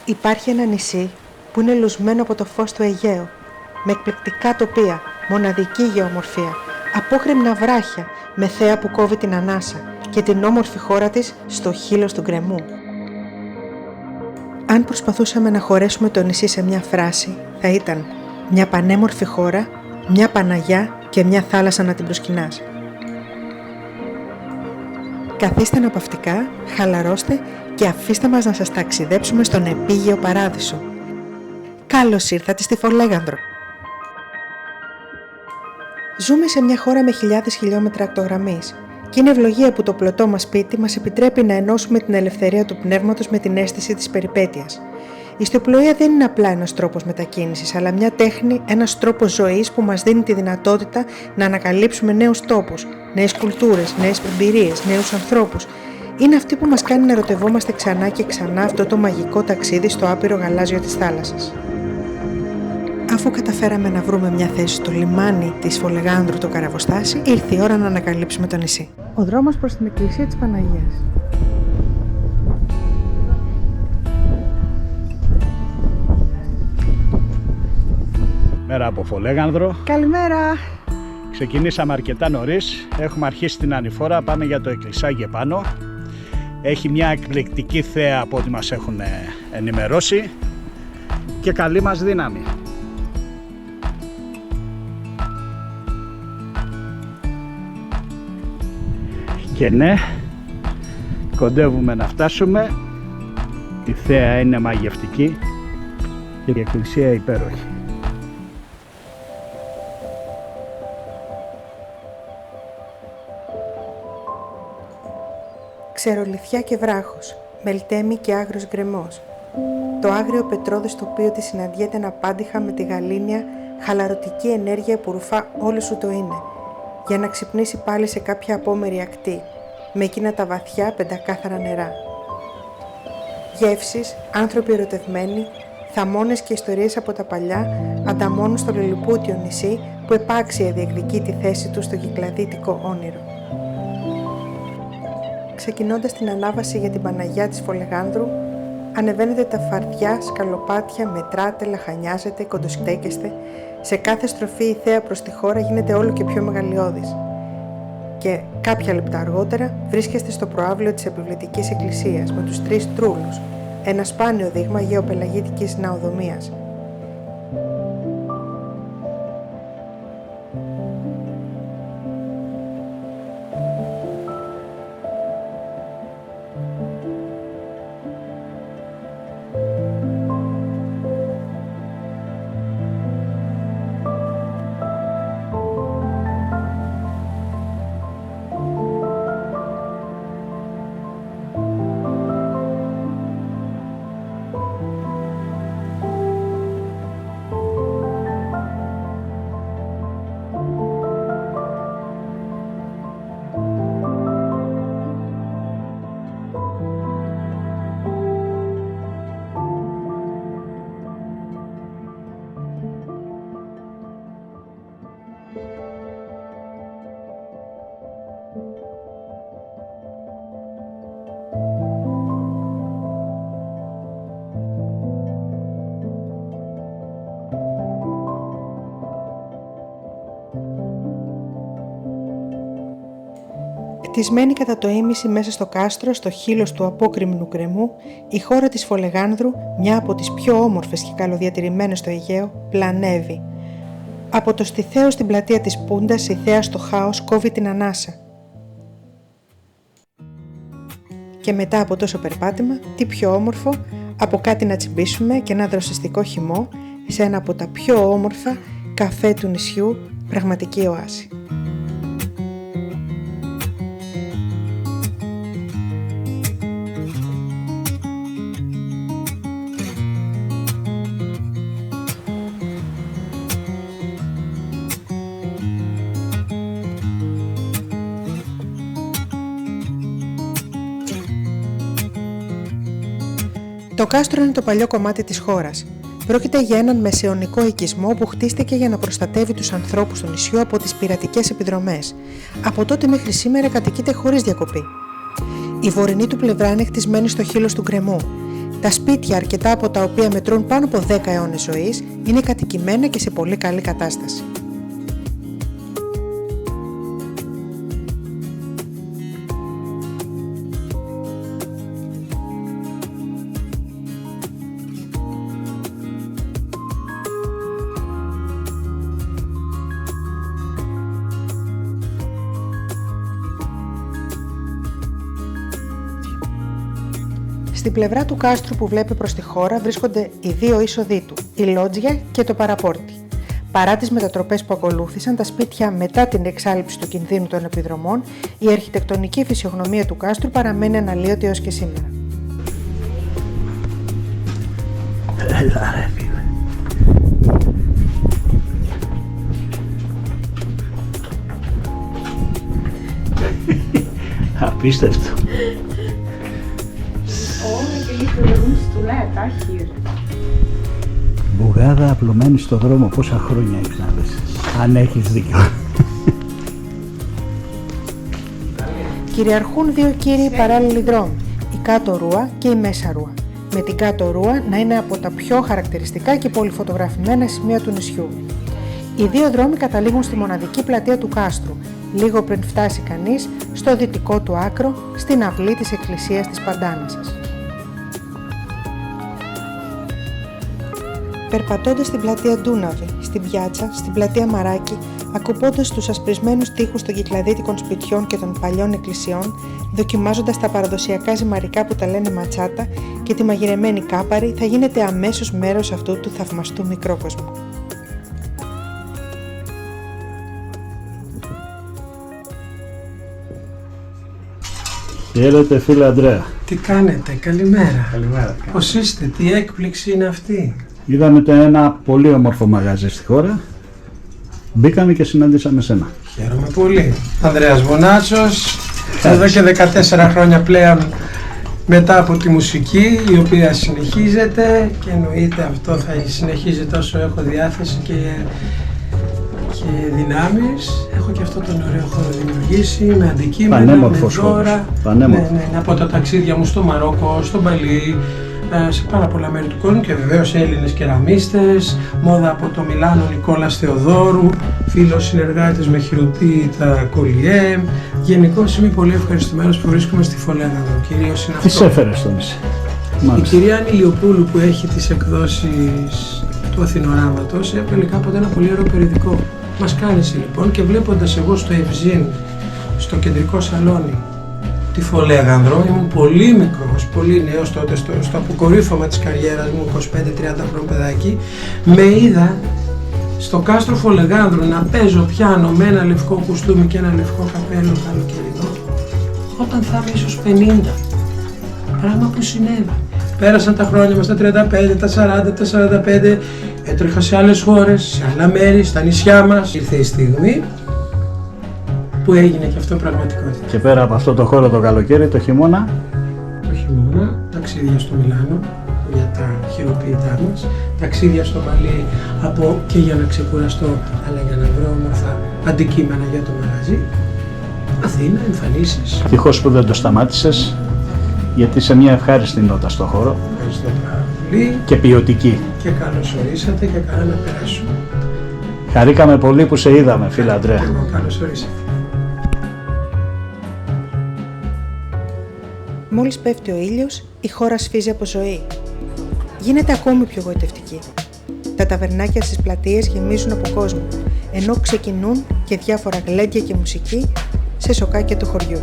Υπάρχει ένα νησί που είναι λουσμένο από το φως του Αιγαίου, με εκπληκτικά τοπία, μοναδική γεωμορφία, απόκρημνα βράχια με θέα που κόβει την ανάσα και την όμορφη χώρα της στο χείλος του γκρεμού. Αν προσπαθούσαμε να χωρέσουμε το νησί σε μια φράση, θα ήταν μια πανέμορφη χώρα, μια Παναγιά και μια θάλασσα να την προσκυνάς. Καθίστε ναπαυτικά, χαλαρώστε και αφήστε μας να σας ταξιδέψουμε στον επίγειο παράδεισο. Καλώς ήρθατε στη Φολέγανδρο. Ζούμε σε μια χώρα με χιλιάδες χιλιόμετρα ακτογραμμής και είναι ευλογία που το πλωτό μας σπίτι μας επιτρέπει να ενώσουμε την ελευθερία του πνεύματος με την αίσθηση της περιπέτειας. Η ιστιοπλοεία δεν είναι απλά ένας τρόπος μετακίνησης, αλλά μια τέχνη, ένας τρόπος ζωής που μας δίνει τη δυνατότητα να ανακαλύψουμε νέους τόπους, νέες κουλτούρες, νέες εμπειρίες, νέους ανθρώπους. Είναι αυτή που μας κάνει να ερωτευόμαστε ξανά και ξανά αυτό το μαγικό ταξίδι στο άπειρο γαλάζιο της θάλασσας. Αφού καταφέραμε να βρούμε μια θέση στο λιμάνι της Φολεγάνδρου το Καραβοστάσι, ήρθε η ώρα να ανακαλύψουμε το νησί. Ο δρόμος προς την εκκλησία της Παναγίας. Μέρα από Φολέγανδρο. Καλημέρα! Ξεκινήσαμε αρκετά νωρίς. Έχουμε αρχίσει την ανηφόρα, πάμε για το εκκλησάκι επάνω. Έχει μια εκπληκτική θέα από ό,τι μας έχουν ενημερώσει και καλή μας δύναμη. Και ναι, κοντεύουμε να φτάσουμε. Η θέα είναι μαγευτική και η εκκλησία υπέροχη. Ξερολιθιά και βράχος, μελτέμι και άγριος γκρεμός. Το άγριο πετρώδες τοπίο της συναντιέται αναπάντηχα με τη γαλήνια, χαλαρωτική ενέργεια που ρουφά όλο σου το είναι, για να ξυπνήσει πάλι σε κάποια απόμερη ακτή, με εκείνα τα βαθιά πεντακάθαρα νερά. Γεύσεις, άνθρωποι ερωτευμένοι, θαμώνες και ιστορίες από τα παλιά ανταμώνουν στο λιλιπούτιο νησί που επάξια διεκδικεί τη θέση του στο κυκλαδίτικο όνειρο. Ξεκινώντας την ανάβαση για την Παναγιά της Φολεγάνδρου, ανεβαίνετε τα φαρδιά, σκαλοπάτια, μετράτε, λαχανιάζετε, κοντοστέκεστε. Σε κάθε στροφή η θέα προς τη χώρα γίνεται όλο και πιο μεγαλειώδης. Και κάποια λεπτά αργότερα βρίσκεστε στο προαύλιο της επιβλητικής εκκλησίας με τους 3 τρούλους, ένα σπάνιο δείγμα γεωπελαγίτικης ναοδομίας. Χτισμένη κατά το ήμιση μέσα στο κάστρο, στο χείλος του απόκρημνου γκρεμού, η χώρα της Φολεγάνδρου, μια από τις πιο όμορφες και καλοδιατηρημένες στο Αιγαίο, πλανεύει. Από το στιθαίο στην πλατεία της Πούντας, η θέα στο χάος κόβει την ανάσα. Και μετά από τόσο περπάτημα, τι πιο όμορφο από κάτι να τσιμπήσουμε και ένα δροσιστικό χυμό σε ένα από τα πιο όμορφα καφέ του νησιού, πραγματική οάση. Το κάστρο είναι το παλιό κομμάτι της χώρας. Πρόκειται για έναν μεσαιωνικό οικισμό που χτίστηκε για να προστατεύει τους ανθρώπους του νησιού από τις πειρατικές επιδρομές. Από τότε μέχρι σήμερα κατοικείται χωρίς διακοπή. Η βορεινή του πλευρά είναι χτισμένη στο χείλος του γκρεμού. Τα σπίτια, αρκετά από τα οποία μετρούν πάνω από 10 αιώνες ζωής, είναι κατοικημένα και σε πολύ καλή κατάσταση. Στην πλευρά του κάστρου που βλέπει προς τη χώρα βρίσκονται οι δύο είσοδοι του, η λότζια και το παραπόρτι. Παρά τις μετατροπές που ακολούθησαν, τα σπίτια μετά την εξάλειψη του κινδύνου των επιδρομών, η αρχιτεκτονική φυσιογνωμία του κάστρου παραμένει αναλύωτη έως και σήμερα. Έλα ρε φίλε. Απίστευτο. Μπουγάδα απλωμένη στο δρόμο, πόσα χρόνια έχεις να δεις, αν έχεις δίκιο. Κυριαρχούν δύο κύριοι παράλληλοι δρόμοι, η Κάτω Ρούα και η Μέσα Ρούα, με την Κάτω Ρούα να είναι από τα πιο χαρακτηριστικά και πολυφωτογραφημένα σημεία του νησιού. Οι δύο δρόμοι καταλήγουν στη μοναδική πλατεία του κάστρου, λίγο πριν φτάσει κανείς στο δυτικό του άκρο, στην αυλή της εκκλησίας της Παντάνασας. Περπατώντας στην πλατεία Ντούναβη, στην πιάτσα, στην πλατεία Μαράκη, ακουπώντας τους ασπρισμένους τοίχους των κυκλαδίτικων σπιτιών και των παλιών εκκλησιών, δοκιμάζοντας τα παραδοσιακά ζυμαρικά που τα λένε ματσάτα και τη μαγειρεμένη κάπαρη, θα γίνετε αμέσως μέρος αυτού του θαυμαστού μικρόκοσμου. Χαίρετε φίλε Αντρέα. Τι κάνετε, καλημέρα. Καλημέρα. Πώς είστε, τι έκπληξη είναι αυτή. Είδαμε ένα πολύ όμορφο μαγαζί στη χώρα. Μπήκαμε και συναντήσαμε σένα. Χαίρομαι πολύ. Ανδρέας Βονάτσος, εδώ και 14 χρόνια πλέον μετά από τη μουσική, η οποία συνεχίζεται και εννοείται αυτό θα συνεχίζεται όσο έχω διάθεση και δυνάμεις. Έχω και αυτό τον ωραίο χώρο δημιουργήσει με αντικείμενα, με δώρα. Ναι, από τα ταξίδια μου στο Μαρόκο, στο Μπαλί, σε πάρα πολλά μέρη του κόσμου και βεβαίως Έλληνες κεραμίστες, μόδα από το Μιλάνο Νικόλας Θεοδόρου, φίλος συνεργάτης με χειροποίητα κολιέ. Γενικώς είμαι πολύ ευχαριστημένος που βρίσκομαι στη Φολέγανδρο, κυρίως είναι αυτό. Τι έφερες στο νησί? Η κυρία Άννη Λιοπούλου που έχει τις εκδόσεις του Αθηνοράματος έβγαλε κάποτε ένα πολύ ωραίο περιοδικό. Μας κάλεσε λοιπόν και βλέποντας εγώ στο Ευζήν, στο κεντρικό σαλόνι, τη Φολέγανδρο, ήμουν πολύ μικρός, πολύ νέος τότε, στο αποκορύφωμα της καριέρας μου, 25-30 χρονών παιδάκι, με είδα στο κάστρο Φολεγάνδρου να παίζω πιάνο με ένα λευκό κουστούμι και ένα λευκό καπέλο καλοκαιρινό, όταν θα είμαι ίσως 50, πράγμα που συνέβη. Πέρασαν τα χρόνια μας, τα 35, τα 40, τα 45, έτρεχα σε άλλες χώρες, σε άλλα μέρη, στα νησιά μας. Ήρθε η στιγμή που έγινε και αυτό πραγματικότητα. Και πέρα από αυτό το χώρο το καλοκαίρι, το χειμώνα. Το χειμώνα, ταξίδια στο Μιλάνο για τα χειροποίητά μας, ταξίδια στο Μπαλί και για να ξεκουραστώ, αλλά για να βρω όμορφα αντικείμενα για το μαγαζί. Αθήνα, εμφανίσεις. Ευτυχώς που δεν το σταμάτησες, γιατί είσαι μια ευχάριστη νότα στο χώρο. Ευχαριστώ πάρα πολύ. Και ποιοτική. Και καλώς ορίσατε και καλά να περάσουμε. Χαρήκαμε πολύ που σε είδαμε, φίλε Αντρέα. Εγώ καλώς ορίσατε. Μόλις πέφτει ο ήλιος, η χώρα σφίζει από ζωή. Γίνεται ακόμη πιο γοητευτική. Τα ταβερνάκια στις πλατείες γεμίζουν από κόσμο, ενώ ξεκινούν και διάφορα γλέντια και μουσική σε σοκάκια του χωριού.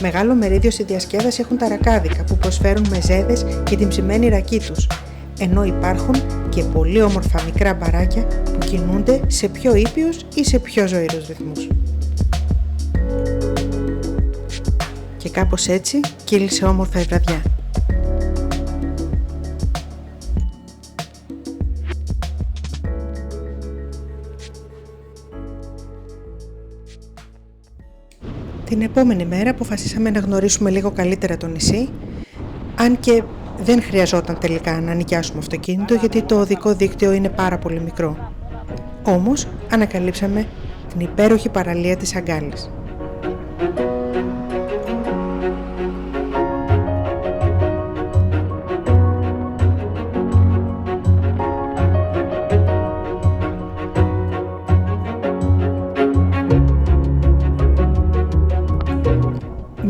Μεγάλο μερίδιο στη διασκέδαση έχουν τα ρακάδικα που προσφέρουν μεζέδες και την ψημένη ρακή τους, ενώ υπάρχουν και πολύ όμορφα μικρά μπαράκια που κινούνται σε πιο ήπιους ή σε πιο ζωηρούς ρυθμούς. Και κάπως έτσι κύλησε όμορφα η βραδιά. Την επόμενη μέρα αποφασίσαμε να γνωρίσουμε λίγο καλύτερα το νησί, αν και δεν χρειαζόταν τελικά να νοικιάσουμε αυτοκίνητο γιατί το οδικό δίκτυο είναι πάρα πολύ μικρό. Όμως ανακαλύψαμε την υπέροχη παραλία της Αγκάλης.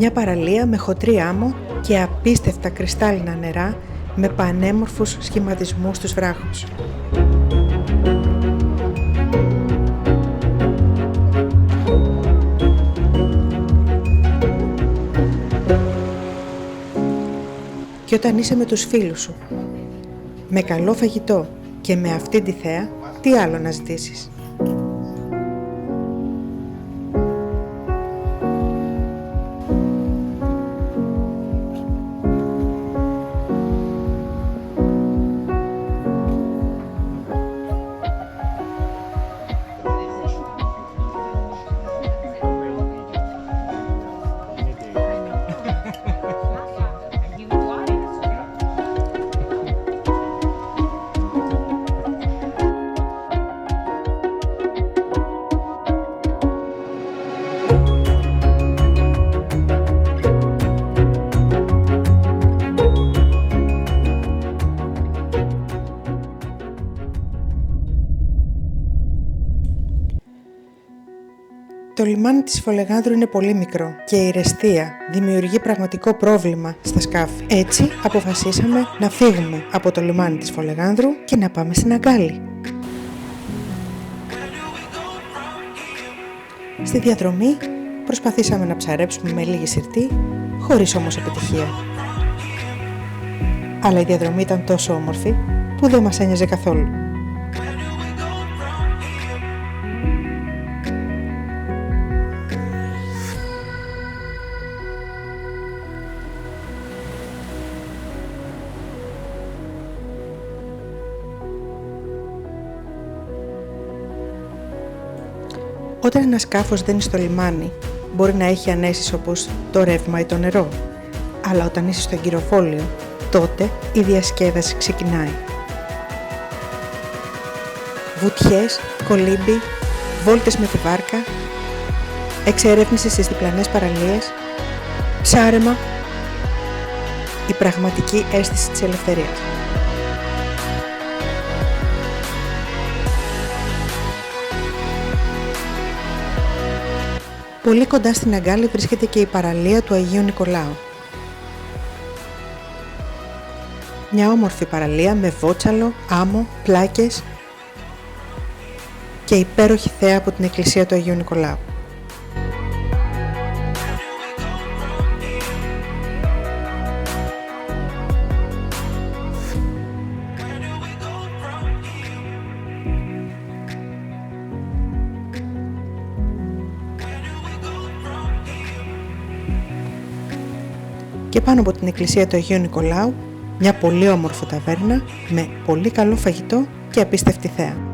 Μια παραλία με χοντρή άμμο και απίστευτα κρυστάλλινα νερά με πανέμορφους σχηματισμούς στους βράχους. Και όταν είσαι με τους φίλους σου, με καλό φαγητό και με αυτή τη θέα, τι άλλο να ζητήσεις. Το λιμάνι της Φολεγάνδρου είναι πολύ μικρό και η ρεστία δημιουργεί πραγματικό πρόβλημα στα σκάφη. Έτσι αποφασίσαμε να φύγουμε από το λιμάνι της Φολεγάνδρου και να πάμε στην Αγκάλη. Στη διαδρομή προσπαθήσαμε να ψαρέψουμε με λίγη συρτή, χωρίς όμως επιτυχία. Αλλά η διαδρομή ήταν τόσο όμορφη που δεν μας ένοιαζε καθόλου. Όταν ένα σκάφος δεν είναι στο λιμάνι, μπορεί να έχει ανέσεις όπως το ρεύμα ή το νερό. Αλλά όταν είσαι στο εγκυροβόλιο, τότε η διασκέδαση ξεκινάει. Βουτιές, κολύμπι, βόλτες με τη βάρκα, εξερεύνηση στις διπλανές παραλίες, ψάρεμα, η πραγματική αίσθηση της ελευθερίας. Πολύ κοντά στην Αγκάλη βρίσκεται και η παραλία του Αγίου Νικολάου. Μια όμορφη παραλία με βότσαλο, άμμο, πλάκες και υπέροχη θέα από την εκκλησία του Αγίου Νικολάου. Και πάνω από την εκκλησία του Αγίου Νικολάου, μια πολύ όμορφη ταβέρνα με πολύ καλό φαγητό και απίστευτη θέα.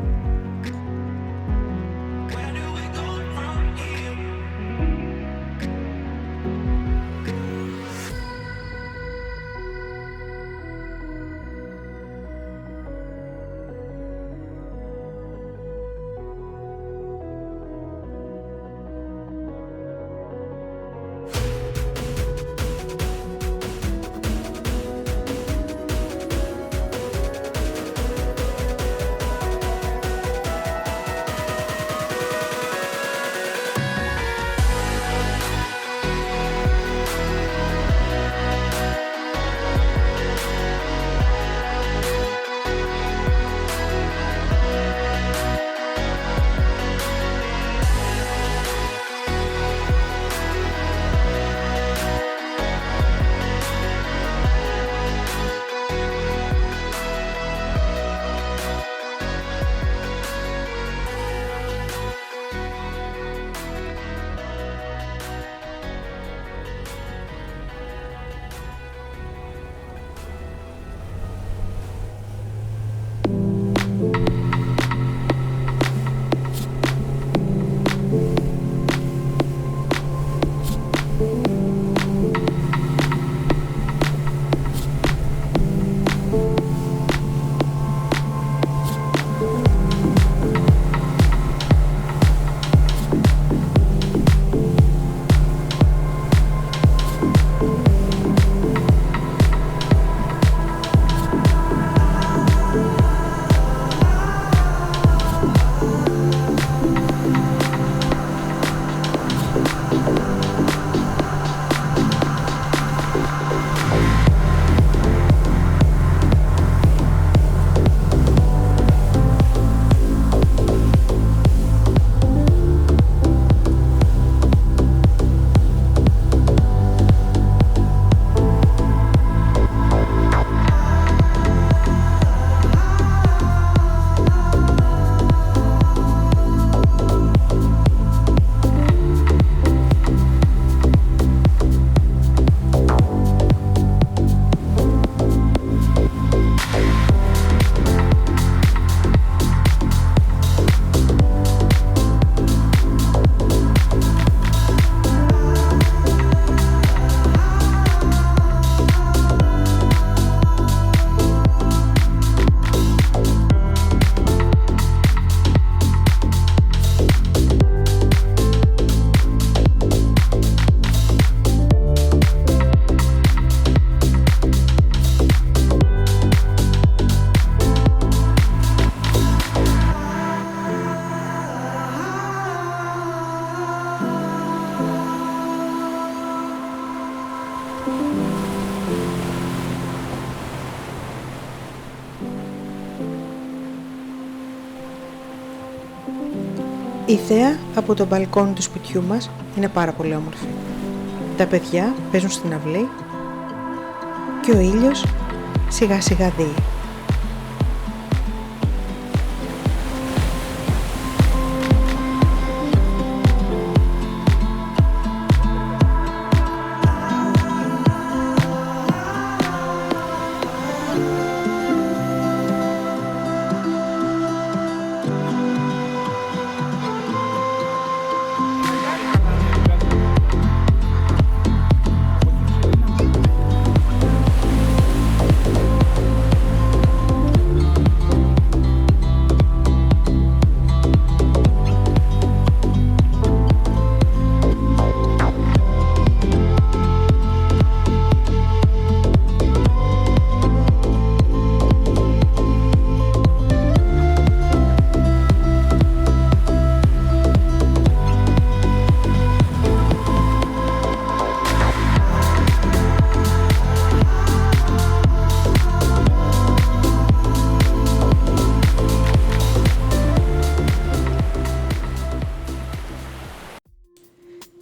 Η θέα από το μπαλκόνι του σπιτιού μας είναι πάρα πολύ όμορφη. Τα παιδιά παίζουν στην αυλή και ο ήλιος σιγά σιγά δύει.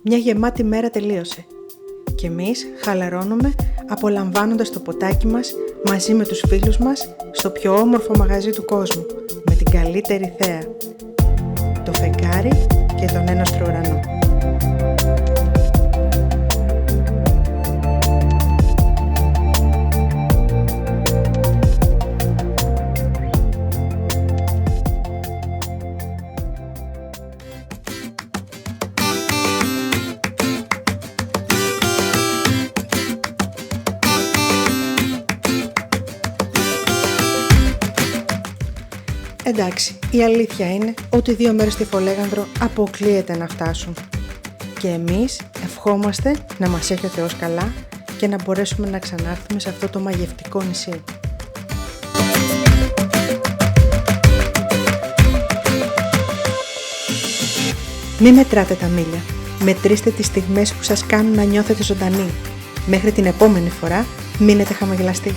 Μια γεμάτη μέρα τελείωσε και εμείς χαλαρώνουμε απολαμβάνοντας το ποτάκι μας μαζί με τους φίλους μας στο πιο όμορφο μαγαζί του κόσμου με την καλύτερη θέα, το φεγγάρι και τον έναστρο ουρανό. Εντάξει, η αλήθεια είναι ότι 2 μέρες στη Φολέγανδρο αποκλείεται να φτάσουν. Και εμείς ευχόμαστε να μας έχει ο Θεός καλά και να μπορέσουμε να ξανάρθουμε σε αυτό το μαγευτικό νησί. Μη μετράτε τα μίλια. Μετρήστε τις στιγμές που σας κάνουν να νιώθετε ζωντανοί. Μέχρι την επόμενη φορά, μείνετε χαμογελαστοί.